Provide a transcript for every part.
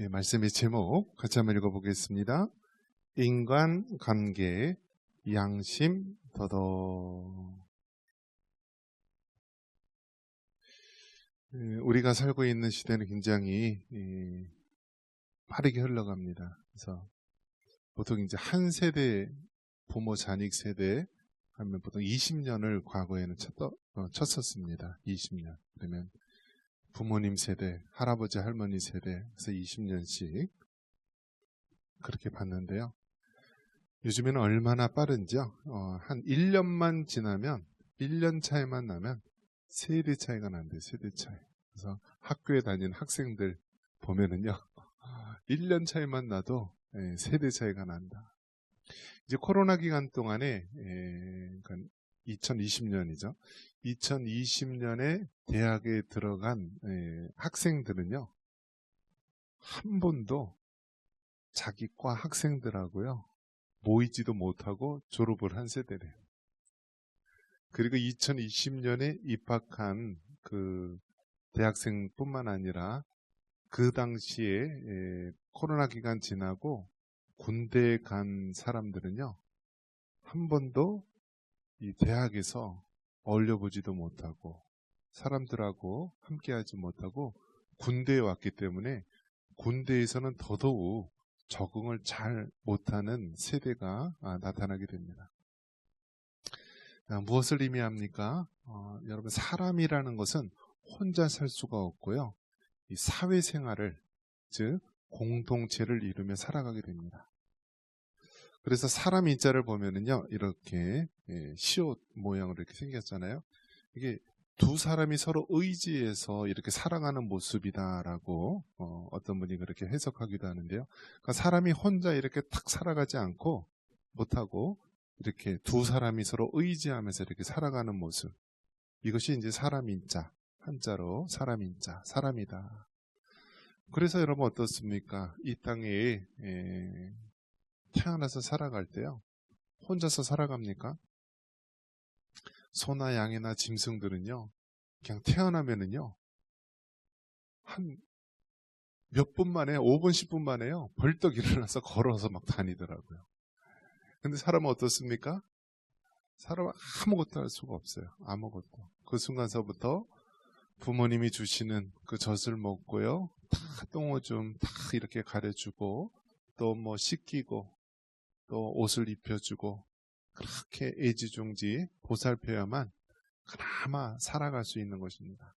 말씀의 제목 같이 한번 읽어보겠습니다. 인간관계 양심 더더. 우리가 살고 있는 시대는 굉장히 빠르게 흘러갑니다. 그래서 보통 이제 한 세대, 부모 잔익 세대 하면 보통 20년을 과거에는 쳤었습니다. 20년. 그러면 부모님 세대, 할아버지 할머니 세대, 그래서 20년씩 그렇게 봤는데요. 요즘에는 얼마나 빠른지요. 한 1년만 지나면, 1년 차이만 나면 세대 차이가 난대요. 세대 차이. 그래서 학교에 다니는 학생들 보면은요, 1년 차이만 나도 세대 차이가 난다. 이제 코로나 기간 동안에, 그러니까 2020년이죠. 2020년에 대학에 들어간 학생들은요, 한 번도 자기 과 학생들하고요, 모이지도 못하고 졸업을 한 세대래요. 그리고 2020년에 입학한 그 대학생뿐만 아니라 그 당시에 코로나 기간 지나고 군대에 간 사람들은요, 한 번도 이 대학에서 어울려보지도 못하고 사람들하고 함께하지 못하고 군대에 왔기 때문에 군대에서는 더더욱 적응을 잘 못하는 세대가 나타나게 됩니다. 무엇을 의미합니까? 여러분, 사람이라는 것은 혼자 살 수가 없고요. 이 사회생활을, 즉 공동체를 이루며 살아가게 됩니다. 그래서 사람 인자를 보면은요, 이렇게 시옷 모양으로 이렇게 생겼잖아요. 이게 두 사람이 서로 의지해서 이렇게 살아가는 모습이다라고 어떤 분이 그렇게 해석하기도 하는데요. 그러니까 사람이 혼자 이렇게 탁 살아가지 않고 못하고 이렇게 두 사람이 서로 의지하면서 이렇게 살아가는 모습. 이것이 이제 사람 인자, 한자로 사람 인자, 사람이다. 그래서 여러분 어떻습니까? 이 땅에 태어나서 살아갈 때요, 혼자서 살아갑니까? 소나 양이나 짐승들은요, 그냥 태어나면은요, 한 몇 분 만에, 5분, 10분 만에요, 벌떡 일어나서 걸어서 막 다니더라고요. 근데 사람은 어떻습니까? 사람은 아무것도 할 수가 없어요. 아무것도. 그 순간서부터 부모님이 주시는 그 젖을 먹고요, 다 똥오줌 다 이렇게 가려주고, 또 뭐 씻기고, 또 옷을 입혀주고, 그렇게 애지중지 보살펴야만 그나마 살아갈 수 있는 것입니다.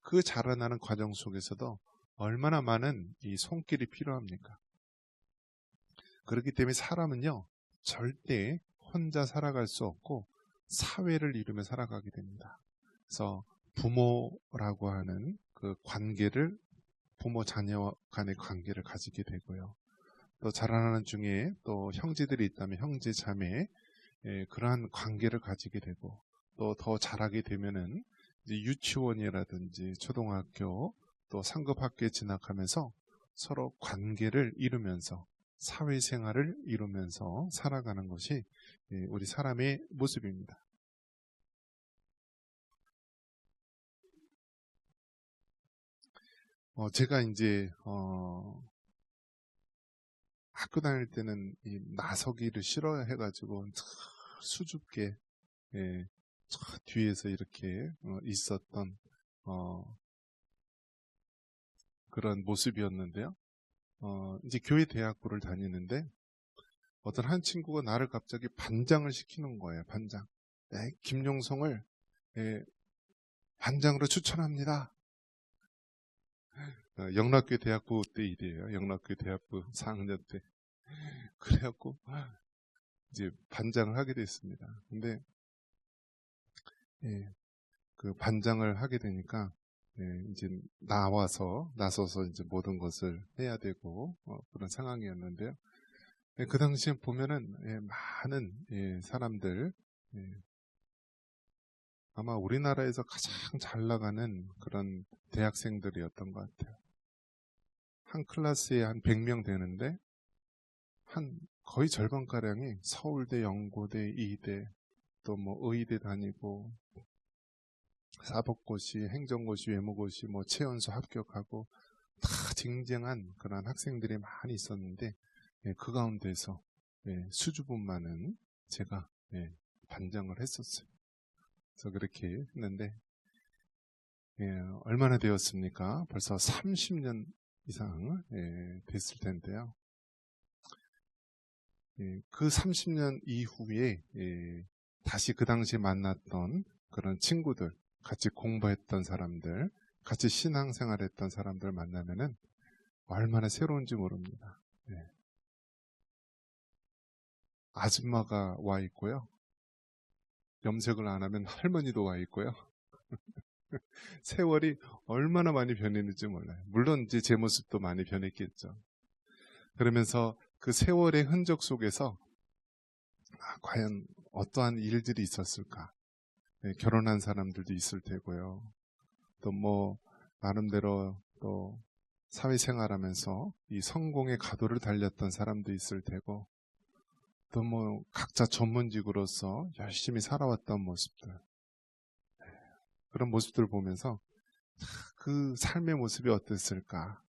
그 자라나는 과정 속에서도 얼마나 많은 이 손길이 필요합니까? 그렇기 때문에 사람은요, 절대 혼자 살아갈 수 없고 사회를 이루며 살아가게 됩니다. 그래서 부모라고 하는 그 관계를, 부모 자녀 간의 관계를 가지게 되고요. 또 자라나는 중에 또 형제들이 있다면 형제 자매, 그러한 관계를 가지게 되고, 또 더 자라게 되면은 이제 유치원이라든지 초등학교, 또 상급학교에 진학하면서 서로 관계를 이루면서 사회생활을 이루면서 살아가는 것이 우리 사람의 모습입니다. 제가 이제 학교 다닐 때는 이 나서기를 싫어해가지고 수줍게 저 뒤에서 이렇게 있었던 그런 모습이었는데요. 이제 교회 대학부를 다니는데 어떤 한 친구가 나를 갑자기 반장을 시키는 거예요. 반장. 네, 김용성을 반장으로 추천합니다. 영락교회 대학부 때 일이에요. 영락교회 대학부 4학년 때. 그래갖고 이제 반장을 하게 됐습니다. 근데 그 반장을 하게 되니까 이제 나서서 이제 모든 것을 해야 되고 그런 상황이었는데요. 그 당시에 보면은 많은 사람들, 아마 우리나라에서 가장 잘 나가는 그런 대학생들이었던 것 같아요. 한 클래스에 한 100명 되는데 한 거의 절반가량이 서울대, 연고대, 이대, 또 뭐 의대 다니고 사법고시, 행정고시, 외무고시, 뭐 체연수 합격하고 다 쟁쟁한 그런 학생들이 많이 있었는데 그 가운데서 수줍음만은 제가 반장을 했었어요. 그래서 그렇게 했는데 얼마나 되었습니까? 벌써 30년 이상 됐을 텐데요. 그 30년 이후에 다시 그 당시 만났던 그런 친구들, 같이 공부했던 사람들, 같이 신앙생활했던 사람들 만나면은 얼마나 새로운지 모릅니다. 아줌마가 와 있고요. 염색을 안 하면 할머니도 와 있고요. 세월이 얼마나 많이 변했는지 몰라요. 물론 이제 제 모습도 많이 변했겠죠. 그러면서 그 세월의 흔적 속에서 과연 어떠한 일들이 있었을까? 결혼한 사람들도 있을 테고요. 또 뭐 나름대로 또 사회생활하면서 이 성공의 가도를 달렸던 사람도 있을 테고, 또 뭐 각자 전문직으로서 열심히 살아왔던 모습들, 그런 모습들을 보면서 그 삶의 모습이 어땠을까?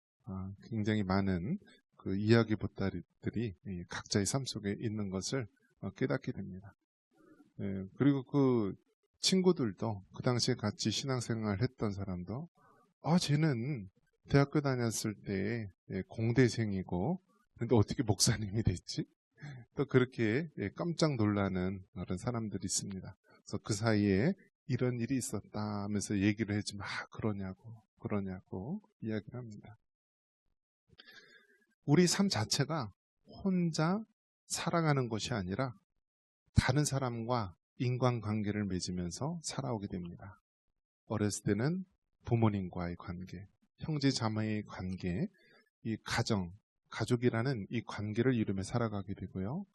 굉장히 많은 그 이야기 보따리들이 각자의 삶 속에 있는 것을 깨닫게 됩니다. 그리고 그 친구들도 그 당시에 같이 신앙생활 했던 사람도 쟤는 대학교 다녔을 때 공대생이고 근데 어떻게 목사님이 됐지? 또 그렇게 깜짝 놀라는 그런 사람들이 있습니다. 그래서 그 사이에 이런 일이 있었다 하면서 얘기를 해주면 그러냐고 이야기를 합니다. 우리 삶 자체가 혼자 살아가는 것이 아니라 다른 사람과 인간관계를 맺으면서 살아오게 됩니다. 어렸을 때는 부모님과의 관계, 형제 자매의 관계, 이 가족이라는 이 관계를 이루며 살아가게 되고요.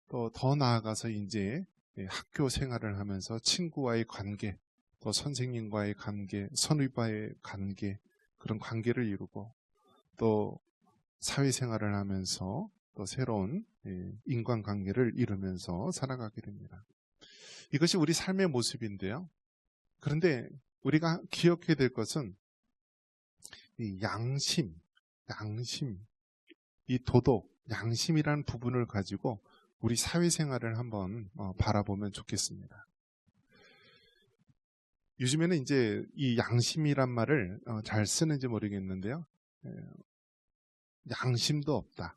또 더 나아가서 이제 학교 생활을 하면서 친구와의 관계, 또 선생님과의 관계, 선후배와의 관계, 그런 관계를 이루고 또 사회생활을 하면서 또 새로운 인간관계를 이루면서 살아가게 됩니다. 이것이 우리 삶의 모습인데요. 그런데 우리가 기억해야 될 것은 이 양심, 이 도덕, 양심이라는 부분을 가지고 우리 사회생활을 한번 바라보면 좋겠습니다. 요즘에는 이제 이 양심이란 말을 잘 쓰는지 모르겠는데요. 양심도 없다.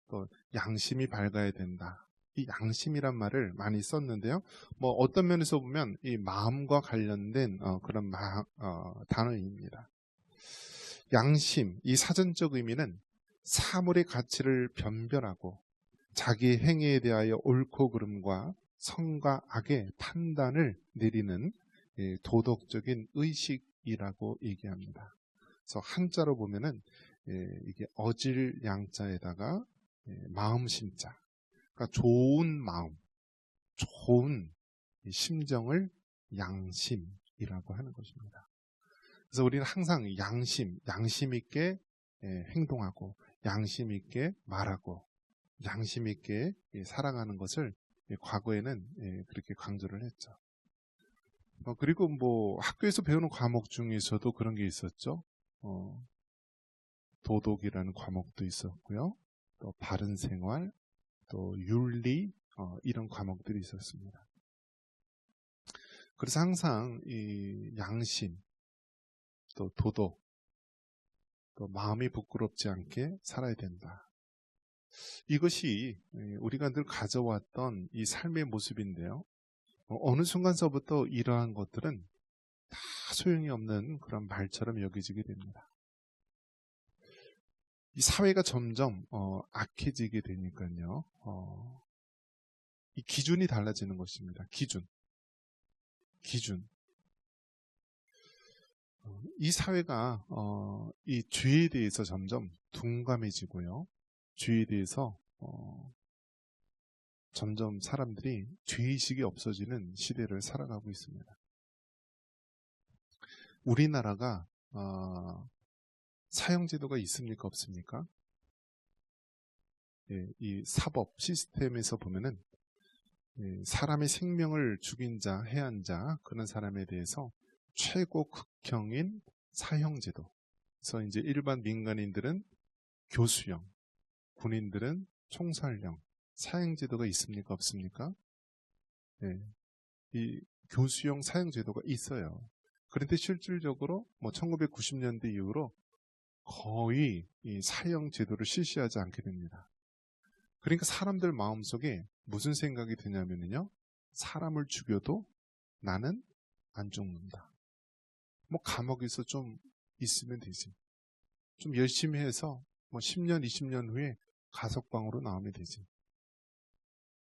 또 양심이 밝아야 된다. 이 양심이란 말을 많이 썼는데요. 뭐 어떤 면에서 보면 이 마음과 관련된 그런 단어입니다. 양심, 이 사전적 의미는 사물의 가치를 변별하고 자기 행위에 대하여 옳고 그름과 선과 악의 판단을 내리는 도덕적인 의식이라고 얘기합니다. 그래서 한자로 보면은 이게 어질 양자에다가 마음 심자, 그러니까 좋은 마음, 좋은 심정을 양심이라고 하는 것입니다. 그래서 우리는 항상 양심 있게 행동하고 양심 있게 말하고 양심 있게 살아가는 것을 과거에는 그렇게 강조를 했죠. 그리고 뭐 학교에서 배우는 과목 중에서도 그런 게 있었죠. 도덕이라는 과목도 있었고요. 또 바른 생활, 또 윤리 이런 과목들이 있었습니다. 그래서 항상 이 양심, 또 도덕, 또 마음이 부끄럽지 않게 살아야 된다. 이것이 우리가 늘 가져왔던 이 삶의 모습인데요. 어느 순간서부터 이러한 것들은 다 소용이 없는 그런 말처럼 여겨지게 됩니다. 이 사회가 점점 악해지게 되니까요. 이 기준이 달라지는 것입니다. 기준. 이 사회가 이 죄에 대해서 점점 둔감해지고요. 죄에 대해서 점점 사람들이 죄의식이 없어지는 시대를 살아가고 있습니다. 우리나라가 사형제도가 있습니까? 없습니까? 이 사법 시스템에서 보면은 사람의 생명을 죽인 자, 해한 자, 그런 사람에 대해서 최고 극형인 사형제도, 그래서 이제 일반 민간인들은 교수형, 군인들은 총살형, 사형제도가 있습니까? 없습니까? 네. 이 교수형 사형제도가 있어요. 그런데 실질적으로 1990년대 이후로 거의 이 사형제도를 실시하지 않게 됩니다. 그러니까 사람들 마음속에 무슨 생각이 드냐면요. 사람을 죽여도 나는 안 죽는다. 감옥에서 좀 있으면 되지. 좀 열심히 해서 10년, 20년 후에 가석방으로 나오면 되지.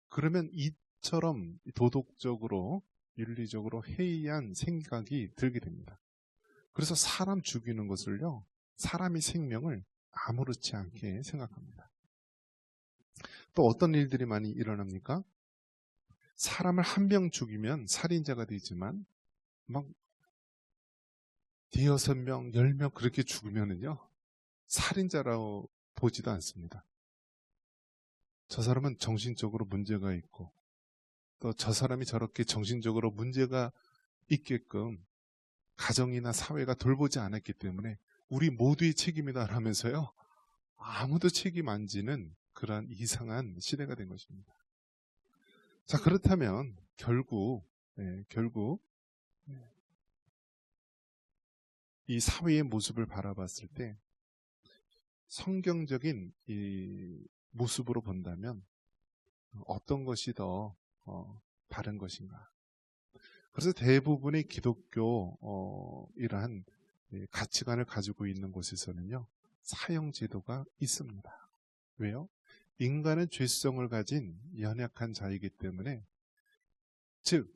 그러면 이처럼 도덕적으로, 윤리적으로 해이한 생각이 들게 됩니다. 그래서 사람 죽이는 것을요, 사람의 생명을 아무렇지 않게 생각합니다. 또 어떤 일들이 많이 일어납니까? 사람을 한 명 죽이면 살인자가 되지만 막 대여섯 명, 10명 그렇게 죽으면은요, 살인자라고 보지도 않습니다. 저 사람은 정신적으로 문제가 있고 또 저 사람이 저렇게 정신적으로 문제가 있게끔 가정이나 사회가 돌보지 않았기 때문에 우리 모두의 책임이다 하면서요, 아무도 책임 안 지는 그러한 이상한 시대가 된 것입니다. 자, 그렇다면 결국 이 사회의 모습을 바라봤을 때 성경적인 이 모습으로 본다면 어떤 것이 더 바른 것인가? 그래서 대부분의 기독교 이러한 가치관을 가지고 있는 곳에서는요, 사형제도가 있습니다. 왜요? 인간은 죄성을 가진 연약한 자이기 때문에, 즉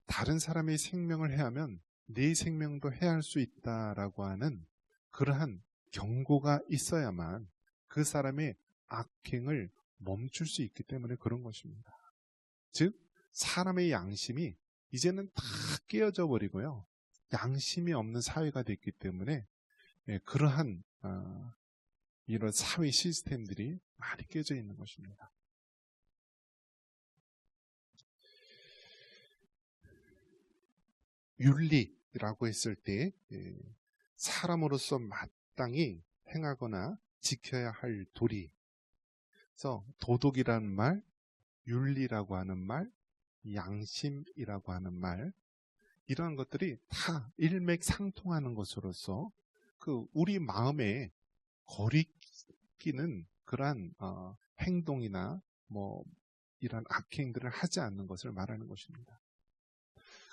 다른 사람의 생명을 해하면 네 생명도 해할 수 있다라고 하는 그러한 경고가 있어야만 그 사람의 악행을 멈출 수 있기 때문에 그런 것입니다. 즉 사람의 양심이 이제는 다 깨어져 버리고요, 양심이 없는 사회가 됐기 때문에 그러한 이런 사회 시스템들이 많이 깨져 있는 것입니다. 윤리라고 했을 때 사람으로서 마땅히 행하거나 지켜야 할 도리, 그래서 도덕이라는 말, 윤리라고 하는 말, 양심이라고 하는 말, 이러한 것들이 다 일맥상통하는 것으로서 우리 마음에 거리끼는 그러한 행동이나 이런 악행들을 하지 않는 것을 말하는 것입니다.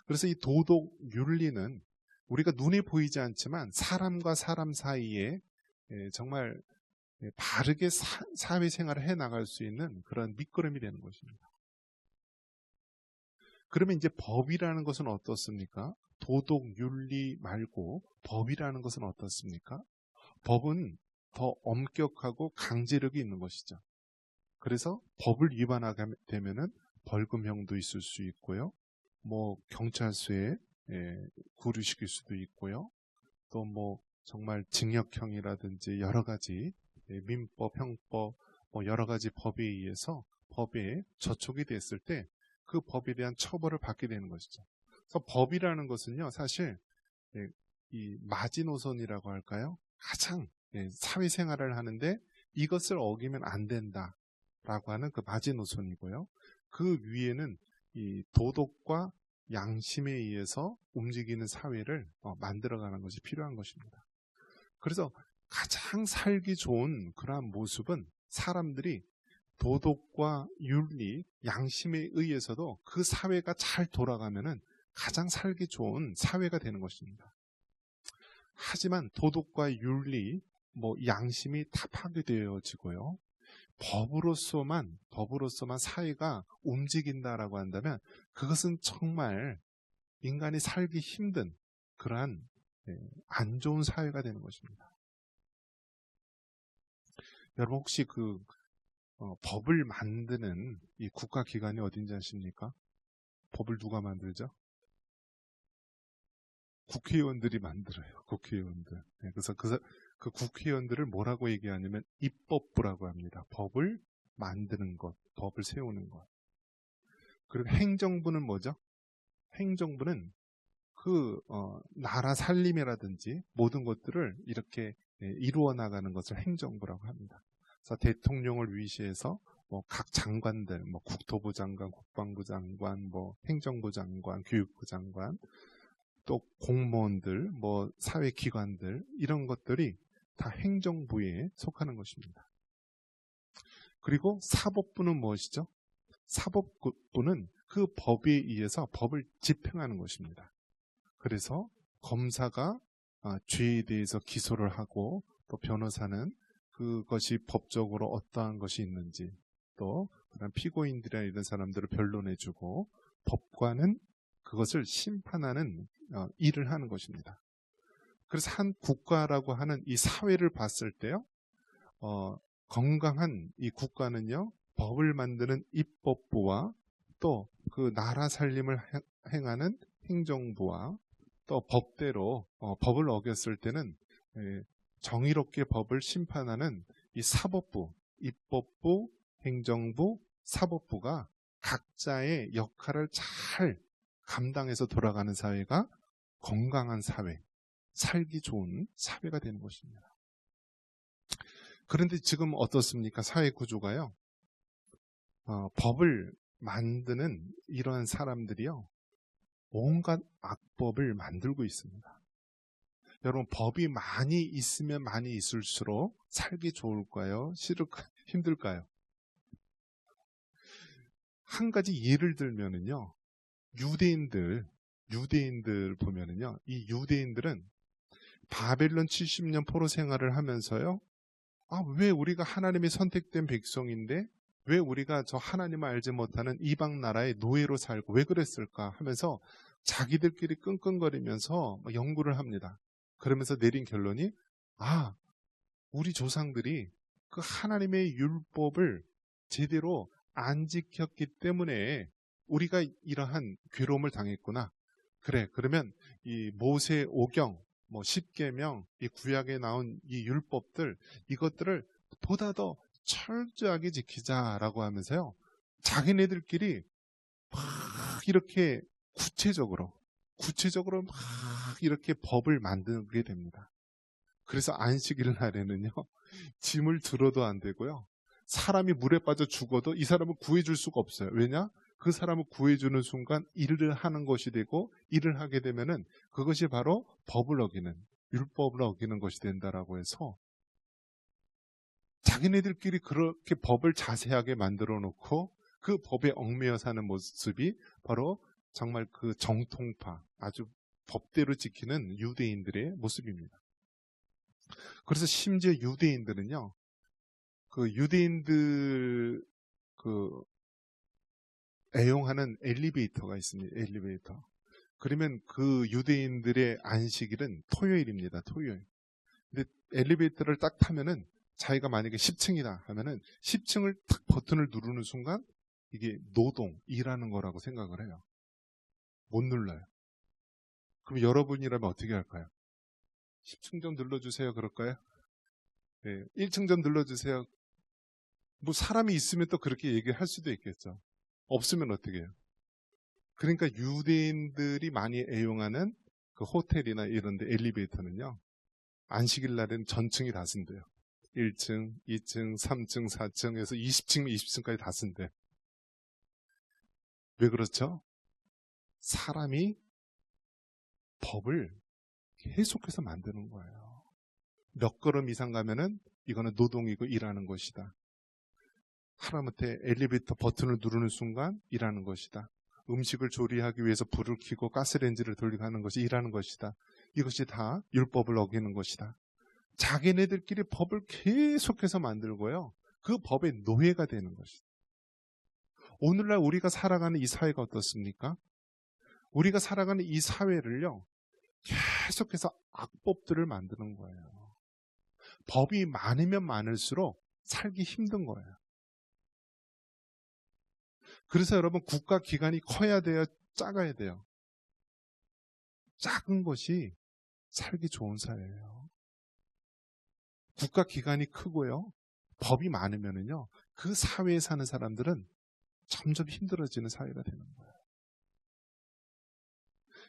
그래서 이 도덕, 윤리는 우리가 눈에 보이지 않지만 사람과 사람 사이에 정말 바르게 사회생활을 해나갈 수 있는 그런 밑거름이 되는 것입니다. 그러면 이제 법이라는 것은 어떻습니까? 도덕, 윤리 말고 법이라는 것은 어떻습니까? 법은 더 엄격하고 강제력이 있는 것이죠. 그래서 법을 위반하게 되면은 벌금형도 있을 수 있고요, 경찰서에 구류시킬 수도 있고요, 또 정말 징역형이라든지 여러 가지 민법, 형법, 여러 가지 법에 의해서 법에 저촉이 됐을 때 그 법에 대한 처벌을 받게 되는 것이죠. 그래서 법이라는 것은요, 사실 이 마지노선이라고 할까요? 가장 사회생활을 하는데 이것을 어기면 안 된다라고 하는 그 마지노선이고요. 그 위에는 이 도덕과 양심에 의해서 움직이는 사회를 만들어가는 것이 필요한 것입니다. 그래서 가장 살기 좋은 그러한 모습은 사람들이 도덕과 윤리, 양심에 의해서도 그 사회가 잘 돌아가면은 가장 살기 좋은 사회가 되는 것입니다. 하지만 도덕과 윤리, 양심이 다 파괴되어지고요, 법으로서만 사회가 움직인다라고 한다면 그것은 정말 인간이 살기 힘든 그러한 안 좋은 사회가 되는 것입니다. 여러분 혹시 법을 만드는 이 국가기관이 어딘지 아십니까? 법을 누가 만들죠? 국회의원들이 만들어요. 국회의원들. 그래서 그 국회의원들을 뭐라고 얘기하냐면 입법부라고 합니다. 법을 만드는 것, 법을 세우는 것. 그리고 행정부는 뭐죠? 행정부는 나라 살림이라든지 모든 것들을 이렇게 이루어 나가는 것을 행정부라고 합니다. 그래서 대통령을 위시해서 각 장관들, 국토부 장관, 국방부 장관, 행정부 장관, 교육부 장관, 또 공무원들, 사회기관들, 이런 것들이 다 행정부에 속하는 것입니다. 그리고 사법부는 무엇이죠? 사법부는 그 법에 의해서 법을 집행하는 것입니다. 그래서 검사가 죄에 대해서 기소를 하고, 또 변호사는 그것이 법적으로 어떠한 것이 있는지, 또 그다음 피고인들이나 이런 사람들을 변론해주고, 법관은 그것을 심판하는 일을 하는 것입니다. 그래서 한 국가라고 하는 이 사회를 봤을 때요, 건강한 이 국가는요, 법을 만드는 입법부와 또 그 나라 살림을 행하는 행정부와 또 법대로 법을 어겼을 때는 정의롭게 법을 심판하는 이 사법부, 입법부, 행정부, 사법부가 각자의 역할을 잘 감당해서 돌아가는 사회가 건강한 사회, 살기 좋은 사회가 되는 것입니다. 그런데 지금 어떻습니까? 사회 구조가요. 법을 만드는 이러한 사람들이요, 온갖 악법을 만들고 있습니다. 여러분, 법이 많이 있으면 많이 있을수록 살기 좋을까요? 힘들까요? 한 가지 예를 들면은요, 유대인들 보면은요, 이 유대인들은 바벨론 70년 포로 생활을 하면서요, 왜 우리가 하나님이 선택된 백성인데 왜 우리가 저 하나님을 알지 못하는 이방 나라의 노예로 살고 왜 그랬을까 하면서 자기들끼리 끙끙거리면서 연구를 합니다. 그러면서 내린 결론이 우리 조상들이 그 하나님의 율법을 제대로 안 지켰기 때문에 우리가 이러한 괴로움을 당했구나. 그래, 그러면 이 모세 오경, 십계명, 이 구약에 나온 이 율법들, 이것들을 보다 더 철저하게 지키자라고 하면서요, 자기네들끼리 막 이렇게 구체적으로 막 이렇게 법을 만들게 됩니다. 그래서 안식일 날에는요, 짐을 들어도 안 되고요, 사람이 물에 빠져 죽어도 이 사람을 구해줄 수가 없어요. 왜냐? 그 사람을 구해주는 순간 일을 하는 것이 되고, 일을 하게 되면은 그것이 바로 법을 어기는, 율법을 어기는 것이 된다라고 해서 자기네들끼리 그렇게 법을 자세하게 만들어 놓고 그 법에 얽매여 사는 모습이 바로 정말 그 정통파, 아주 법대로 지키는 유대인들의 모습입니다. 그래서 심지어 유대인들은요, 그 유대인들 애용하는 엘리베이터가 있습니다. 엘리베이터. 그러면 그 유대인들의 안식일은 토요일입니다. 토요일. 근데 엘리베이터를 딱 타면은 자기가 만약에 10층이다 하면은 10층을 탁 버튼을 누르는 순간 이게 노동, 일하는 거라고 생각을 해요. 못 눌러요. 그럼 여러분이라면 어떻게 할까요? 10층 좀 눌러주세요. 그럴까요? 네, 1층 좀 눌러주세요. 사람이 있으면 또 그렇게 얘기할 수도 있겠죠. 없으면 어떻게 해요? 그러니까 유대인들이 많이 애용하는 그 호텔이나 이런 데 엘리베이터는요, 안식일 날에는 전층이 다 쓴대요. 1층, 2층, 3층, 4층에서 20층, 20층까지 다 쓴대. 왜 그렇죠? 사람이 법을 계속해서 만드는 거예요. 몇 걸음 이상 가면은 이거는 노동이고 일하는 것이다. 하다못해 엘리베이터 버튼을 누르는 순간 일하는 것이다. 음식을 조리하기 위해서 불을 켜고 가스레인지를 돌리고 하는 것이 일하는 것이다. 이것이 다 율법을 어기는 것이다. 자기네들끼리 법을 계속해서 만들고요, 그 법의 노예가 되는 것이다. 오늘날 우리가 살아가는 이 사회가 어떻습니까? 우리가 살아가는 이 사회를요, 계속해서 악법들을 만드는 거예요. 법이 많으면 많을수록 살기 힘든 거예요. 그래서 여러분, 국가 기관이 커야 돼요? 작아야 돼요? 작은 것이 살기 좋은 사회예요. 국가 기관이 크고요, 법이 많으면은요, 그 사회에 사는 사람들은 점점 힘들어지는 사회가 되는 거예요.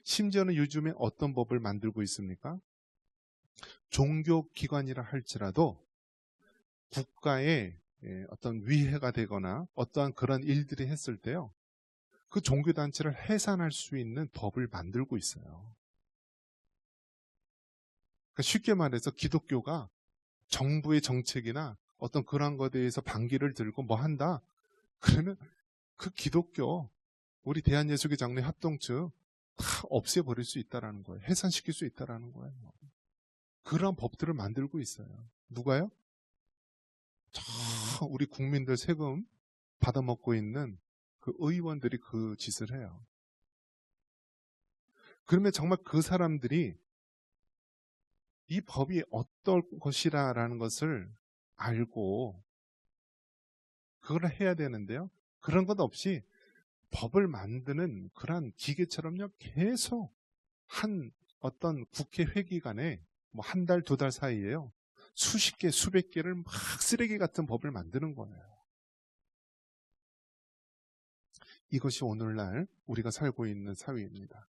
심지어는 요즘에 어떤 법을 만들고 있습니까? 종교기관이라 할지라도 국가에 어떤 위해가 되거나 어떠한 그런 일들이 했을 때요, 그 종교단체를 해산할 수 있는 법을 만들고 있어요. 그러니까 쉽게 말해서 기독교가 정부의 정책이나 어떤 그런 것에 대해서 반기를 들고 뭐 한다, 그러면 그 기독교, 우리 대한예수교 장로회 합동측 다 없애버릴 수 있다는 거예요. 해산시킬 수 있다는 거예요. 그런 법들을 만들고 있어요. 누가요? 저 우리 국민들 세금 받아먹고 있는 그 의원들이 그 짓을 해요. 그러면 정말 그 사람들이 이 법이 어떨 것이라는 것을 알고 그걸 해야 되는데요. 그런 것 없이 법을 만드는 그런 기계처럼요, 계속 한 어떤 국회 회기간에 뭐 한 달, 두 달 사이에요, 수십 개, 수백 개를 막 쓰레기 같은 법을 만드는 거예요. 이것이 오늘날 우리가 살고 있는 사회입니다.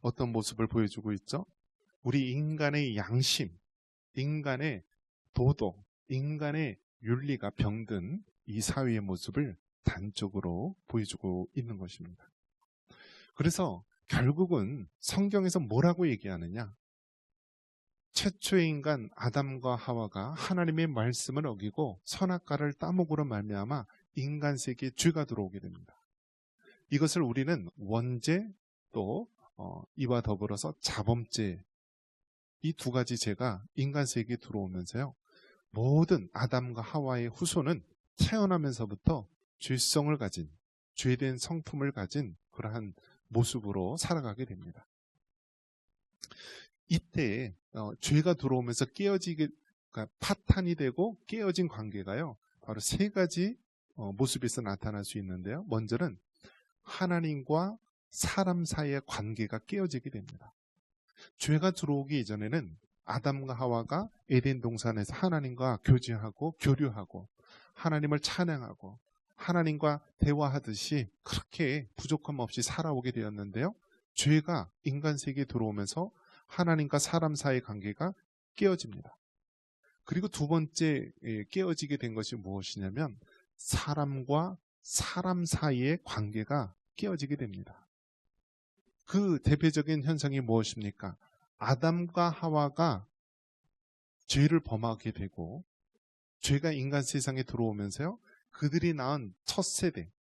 어떤 모습을 보여주고 있죠? 우리 인간의 양심, 인간의 도덕, 인간의 윤리가 병든 이 사회의 모습을 단적으로 보여주고 있는 것입니다. 그래서 결국은 성경에서 뭐라고 얘기하느냐? 최초의 인간 아담과 하와가 하나님의 말씀을 어기고 선악과를 따먹으로 말미암아 인간 세계에 죄가 들어오게 됩니다. 이것을 우리는 원죄, 또 이와 더불어서 자범죄, 이 두 가지 죄가 인간 세계에 들어오면서요, 모든 아담과 하와의 후손은 태어나면서부터 죄성을 가진, 죄된 성품을 가진 그러한 모습으로 살아가게 됩니다. 이때 죄가 들어오면서 깨어지게, 그러니까 파탄이 되고 깨어진 관계가요, 바로 세 가지 모습에서 나타날 수 있는데요. 먼저는 하나님과 사람 사이의 관계가 깨어지게 됩니다. 죄가 들어오기 이전에는 아담과 하와가 에덴 동산에서 하나님과 교제하고 교류하고 하나님을 찬양하고 하나님과 대화하듯이 그렇게 부족함 없이 살아오게 되었는데요. 죄가 인간 세계에 들어오면서 하나님과 사람 사이의 관계가 깨어집니다. 그리고 두 번째 깨어지게 된 것이 무엇이냐면 사람과 사람 사이의 관계가 깨어지게 됩니다. 그 대표적인 현상이 무엇입니까? 아담과 하와가 죄를 범하게 되고 죄가 인간 세상에 들어오면서요, 그들이 낳은 첫 세대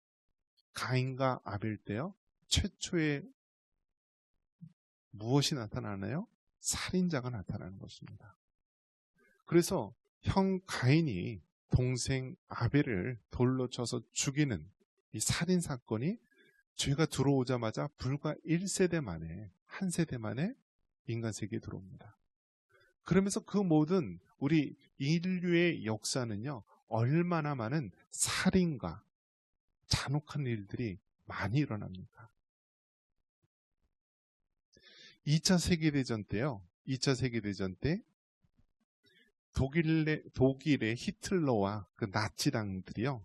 가인과 아벨 때요, 최초의 무엇이 나타나나요? 살인자가 나타나는 것입니다. 그래서 형 가인이 동생 아벨을 돌로 쳐서 죽이는 이 살인 사건이 죄가 들어오자마자 불과 1세대 만에, 한 세대 만에 인간 세계에 들어옵니다. 그러면서 그 모든 우리 인류의 역사는요, 얼마나 많은 살인과 잔혹한 일들이 많이 일어납니까? 2차 세계대전 때요, 2차 세계대전 때 독일의 히틀러와 그 나치당들이요,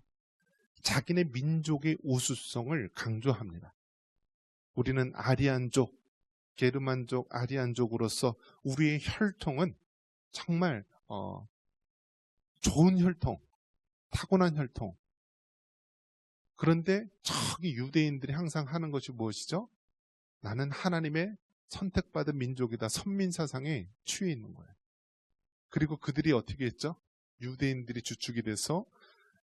자기네 민족의 우수성을 강조합니다. 우리는 아리안족, 게르만족, 아리안족으로서 우리의 혈통은 정말 좋은 혈통, 타고난 혈통. 그런데 저기 유대인들이 항상 하는 것이 무엇이죠? 나는 하나님의 선택받은 민족이다. 선민사상에 취해 있는 거예요. 그리고 그들이 어떻게 했죠? 유대인들이 주축이 돼서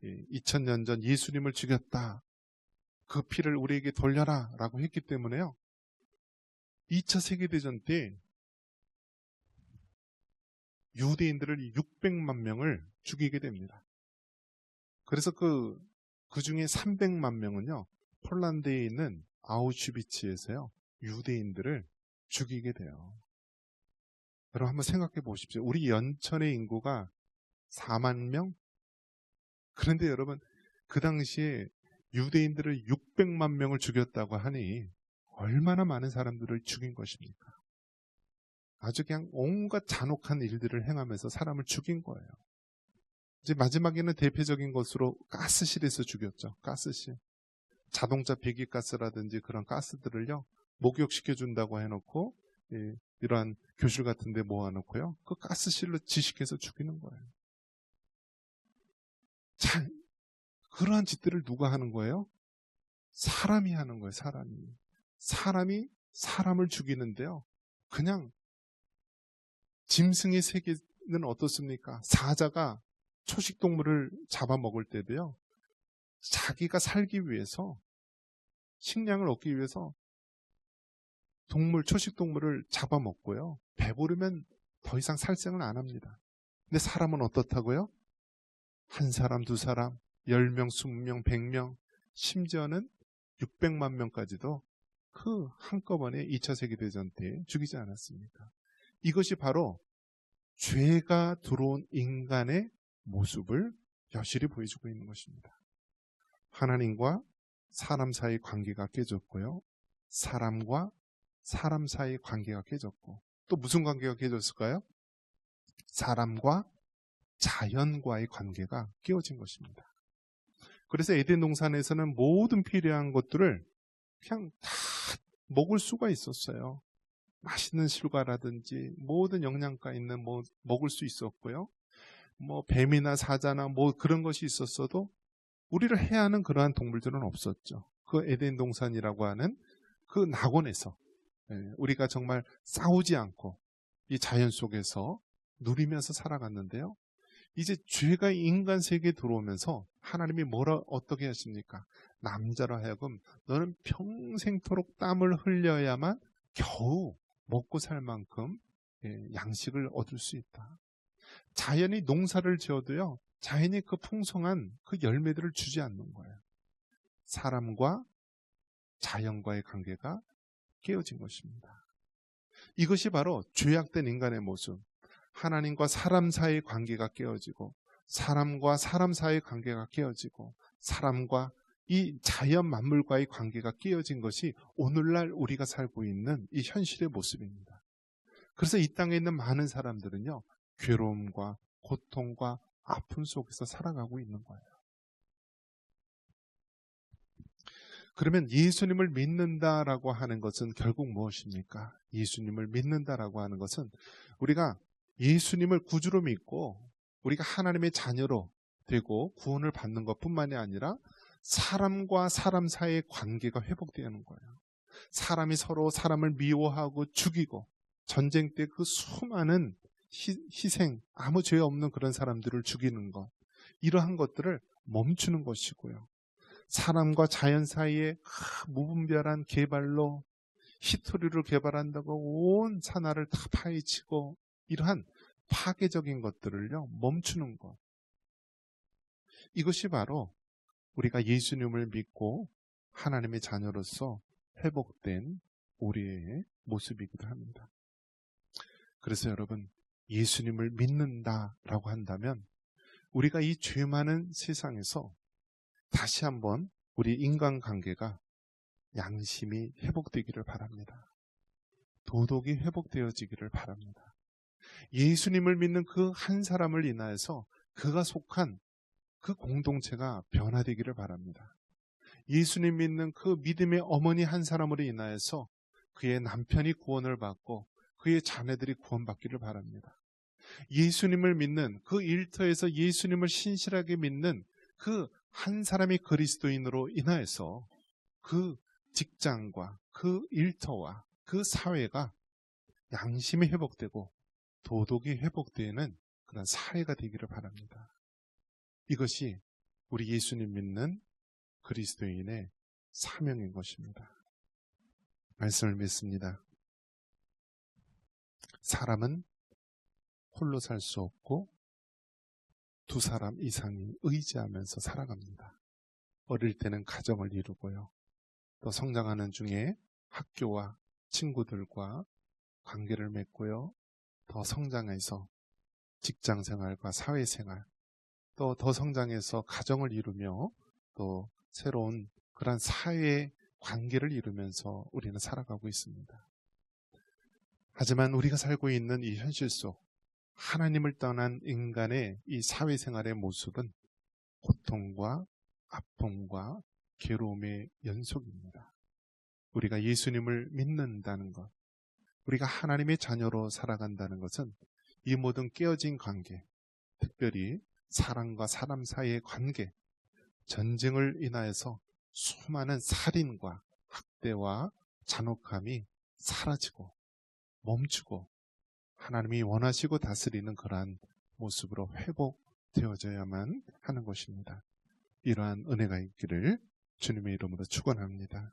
2000년 전 예수님을 죽였다. 그 피를 우리에게 돌려라 라고 했기 때문에요, 2차 세계대전 때 유대인들을 600만 명을 죽이게 됩니다. 그래서 그 중에 300만 명은요, 폴란드에 있는 아우슈비츠에서요, 유대인들을 죽이게 돼요. 여러분 한번 생각해 보십시오. 우리 연천의 인구가 4만 명? 그런데 여러분, 그 당시에 유대인들을 600만 명을 죽였다고 하니 얼마나 많은 사람들을 죽인 것입니까? 아주 그냥 온갖 잔혹한 일들을 행하면서 사람을 죽인 거예요. 이제 마지막에는 대표적인 것으로 가스실에서 죽였죠. 가스실. 자동차 배기가스라든지 그런 가스들을요, 목욕시켜준다고 해놓고 이러한 교실 같은 데 모아놓고요. 그 가스실로 지식해서 죽이는 거예요. 자, 그러한 짓들을 누가 하는 거예요? 사람이 하는 거예요. 사람이 사람을 죽이는데요. 그냥 짐승의 세계는 어떻습니까? 사자가 초식동물을 잡아먹을 때도요. 자기가 살기 위해서, 식량을 얻기 위해서 초식동물을 잡아먹고요. 배부르면 더 이상 살생을 안 합니다. 근데 사람은 어떻다고요? 한 사람, 두 사람, 10명, 20명, 100명, 심지어는 600만 명까지도 그 한꺼번에 2차 세계대전 때 죽이지 않았습니까? 이것이 바로 죄가 들어온 인간의 모습을 여실히 보여주고 있는 것입니다. 하나님과 사람 사이 관계가 깨졌고요. 사람과 사람 사이 관계가 깨졌고, 또 무슨 관계가 깨졌을까요? 사람과 자연과의 관계가 깨어진 것입니다. 그래서 에덴 동산에서는 모든 필요한 것들을 그냥 다 먹을 수가 있었어요. 맛있는 실과라든지 모든 영양가 있는 먹을 수 있었고요. 뱀이나 사자나 그런 것이 있었어도 우리를 해하는 그러한 동물들은 없었죠. 그 에덴 동산이라고 하는 그 낙원에서 우리가 정말 싸우지 않고 이 자연 속에서 누리면서 살아갔는데요. 이제 죄가 인간 세계에 들어오면서 하나님이 어떻게 하십니까? 남자로 하여금 너는 평생토록 땀을 흘려야만 겨우 먹고 살 만큼 양식을 얻을 수 있다. 자연이 농사를 지어도요, 자연이 그 풍성한 그 열매들을 주지 않는 거예요. 사람과 자연과의 관계가 깨어진 것입니다. 이것이 바로 죄악된 인간의 모습, 하나님과 사람 사이의 관계가 깨어지고, 사람과 사람 사이의 관계가 깨어지고, 사람과 이 자연 만물과의 관계가 깨어진 것이 오늘날 우리가 살고 있는 이 현실의 모습입니다. 그래서 이 땅에 있는 많은 사람들은요, 괴로움과 고통과 아픔 속에서 살아가고 있는 거예요. 그러면 예수님을 믿는다라고 하는 것은 결국 무엇입니까? 예수님을 믿는다라고 하는 것은 우리가 예수님을 구주로 믿고 우리가 하나님의 자녀로 되고 구원을 받는 것뿐만이 아니라 사람과 사람 사이의 관계가 회복되는 거예요. 사람이 서로 사람을 미워하고 죽이고 전쟁 때 그 수많은 희생, 아무 죄 없는 그런 사람들을 죽이는 것, 이러한 것들을 멈추는 것이고요. 사람과 자연 사이에 무분별한 개발로 히토리를 개발한다고 온 산하를 다 파헤치고 이러한 파괴적인 것들을요 멈추는 것, 이것이 바로 우리가 예수님을 믿고 하나님의 자녀로서 회복된 우리의 모습이기도 합니다. 그래서 여러분, 예수님을 믿는다라고 한다면 우리가 이 죄 많은 세상에서 다시 한번 우리 인간관계가 양심이 회복되기를 바랍니다. 도덕이 회복되어지기를 바랍니다. 예수님을 믿는 그 한 사람을 인하여서 그가 속한 그 공동체가 변화되기를 바랍니다. 예수님 믿는 그 믿음의 어머니 한 사람으로 인하여서 그의 남편이 구원을 받고 그의 자녀들이 구원받기를 바랍니다. 예수님을 믿는 그 일터에서 예수님을 신실하게 믿는 그 한 사람이 그리스도인으로 인하여서 그 직장과 그 일터와 그 사회가 양심이 회복되고 도덕이 회복되는 그런 사회가 되기를 바랍니다. 이것이 우리 예수님 믿는 그리스도인의 사명인 것입니다. 말씀을 믿습니다. 사람은 홀로 살 수 없고 두 사람 이상이 의지하면서 살아갑니다. 어릴 때는 가정을 이루고요. 또 성장하는 중에 학교와 친구들과 관계를 맺고요. 더 성장해서 직장생활과 사회생활, 또 더 성장해서 가정을 이루며 또 새로운 그런 사회 관계를 이루면서 우리는 살아가고 있습니다. 하지만 우리가 살고 있는 이 현실 속 하나님을 떠난 인간의 이 사회생활의 모습은 고통과 아픔과 괴로움의 연속입니다. 우리가 예수님을 믿는다는 것, 우리가 하나님의 자녀로 살아간다는 것은 이 모든 깨어진 관계, 특별히 사람과 사람 사이의 관계, 전쟁을 인하여서 수많은 살인과 학대와 잔혹함이 사라지고 멈추고 하나님이 원하시고 다스리는 그러한 모습으로 회복되어져야만 하는 것입니다. 이러한 은혜가 있기를 주님의 이름으로 축원합니다.